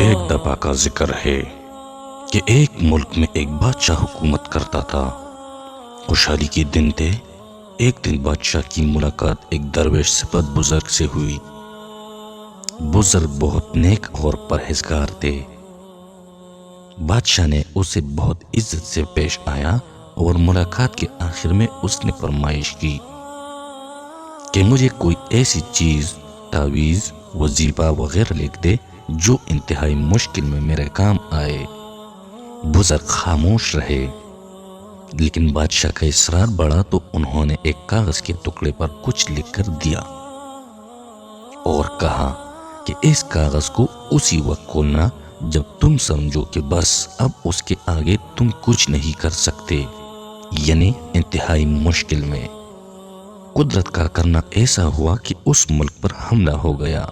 ایک دفعہ کا ذکر ہے کہ ایک ملک میں ایک بادشاہ حکومت کرتا تھا۔ خوشحالی کے دن تھے۔ ایک دن بادشاہ کی ملاقات ایک درویش صفت بزرگ سے ہوئی۔ بزرگ بہت نیک اور پرہیزگار تھے۔ بادشاہ نے اسے بہت عزت سے پیش آیا اور ملاقات کے آخر میں اس نے فرمائش کی کہ مجھے کوئی ایسی چیز، تعویذ، وظیفہ وغیرہ لکھ دے جو انتہائی مشکل میں میرے کام آئے۔ بزرگ خاموش رہے، لیکن بادشاہ کا اصرار بڑھا تو انہوں نے ایک کاغذ کے ٹکڑے پر کچھ لکھ کر دیا اور کہا کہ اس کاغذ کو اسی وقت کھولنا جب تم سمجھو کہ بس اب اس کے آگے تم کچھ نہیں کر سکتے، یعنی انتہائی مشکل میں۔ قدرت کا کرنا ایسا ہوا کہ اس ملک پر حملہ ہو گیا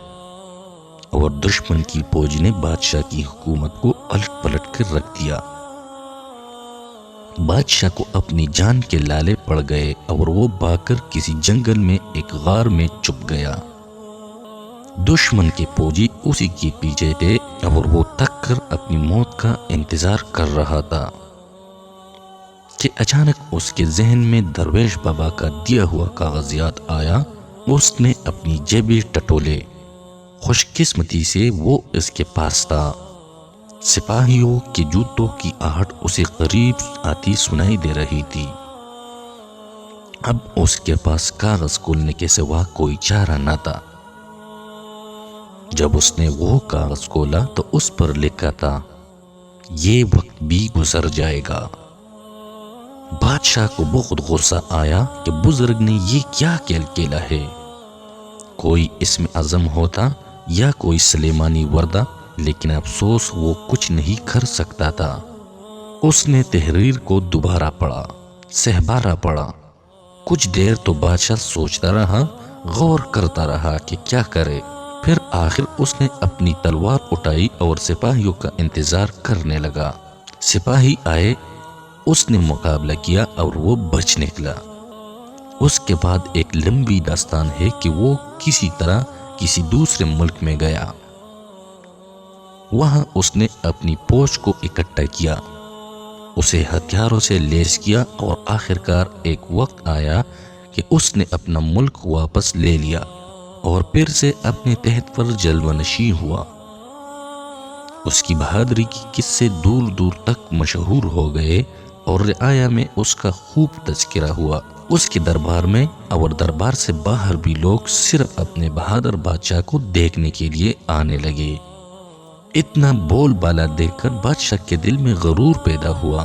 اور دشمن کی فوج نے بادشاہ کی حکومت کو الٹ پلٹ کر رکھ دیا۔ بادشاہ کو اپنی جان کے لالے پڑ گئے اور وہ بھاگ کر کسی جنگل میں ایک غار میں چھپ گیا۔ دشمن کے فوجی اسی کے پیچھے تھے اور وہ تھک کر اپنی موت کا انتظار کر رہا تھا کہ اچانک اس کے ذہن میں درویش بابا کا دیا ہوا کاغذ یاد آیا۔ اس نے اپنی جیبیں ٹٹولے۔ خوش قسمتی سے وہ اس کے پاس تھا۔ سپاہیوں کے جوتوں کی آہٹ اسے قریب آتی سنائی دے رہی تھی۔ اب اس کے پاس کاغذ کھولنے کے سوا کوئی چارہ نہ تھا۔ جب اس نے وہ کاغذ کھولا تو اس پر لکھا تھا، یہ وقت بھی گزر جائے گا۔ بادشاہ کو بہت غصہ آیا کہ بزرگ نے یہ کیا کھیل کھیلا ہے۔ کوئی اسم اعظم ہوتا یا کوئی سلیمانی وردہ، لیکن افسوس وہ کچھ نہیں کر سکتا تھا۔ اس نے تحریر کو دوبارہ پڑھا، سہبارہ پڑھا۔ کچھ دیر تو بادشاہ سوچتا رہا، غور کرتا رہا کہ کیا کرے۔ پھر آخر اس نے اپنی تلوار اٹھائی اور سپاہیوں کا انتظار کرنے لگا۔ سپاہی آئے، اس نے مقابلہ کیا اور وہ بچ نکلا۔ اس کے بعد ایک لمبی داستان ہے کہ وہ کسی طرح کسی دوسرے ملک میں گیا۔ وہاں اس نے اپنی فوج کو اکٹھا کیا، اسے ہتھیاروں سے لیس کیا اور آخرکار ایک وقت آیا کہ اس نے اپنا ملک واپس لے لیا اور پھر سے اپنے تحت پر جلوہ نشیں ہوا۔ اس کی بہادری کی قصے دور دور تک مشہور ہو گئے اور رعایا میں اس کا خوب تذکرہ ہوا۔ اس کے دربار میں اور دربار سے باہر بھی لوگ صرف اپنے بہادر بادشاہ کو دیکھنے کے لیے آنے لگے۔ اتنا بول بالا دیکھ کر بادشاہ کے دل میں غرور پیدا ہوا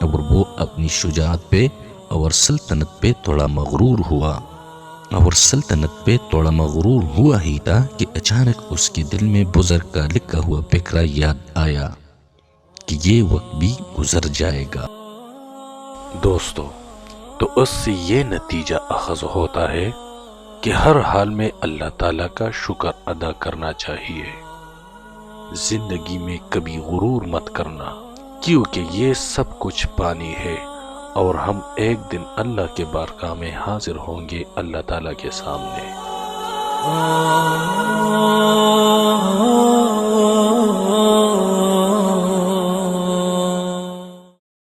اور وہ اپنی شجاعت پہ اور سلطنت پہ تھوڑا مغرور ہوا۔ اور سلطنت پہ تھوڑا مغرور ہوا ہی تھا کہ اچانک اس کے دل میں بزرگ کا لکھا ہوا فقرہ یاد آیا کہ یہ وقت بھی گزر جائے گا۔ دوستو، تو اس سے یہ نتیجہ اخذ ہوتا ہے کہ ہر حال میں اللہ تعالیٰ کا شکر ادا کرنا چاہیے۔ زندگی میں کبھی غرور مت کرنا، کیونکہ یہ سب کچھ پانی ہے اور ہم ایک دن اللہ کے بارگاہ میں حاضر ہوں گے اللہ تعالیٰ کے سامنے۔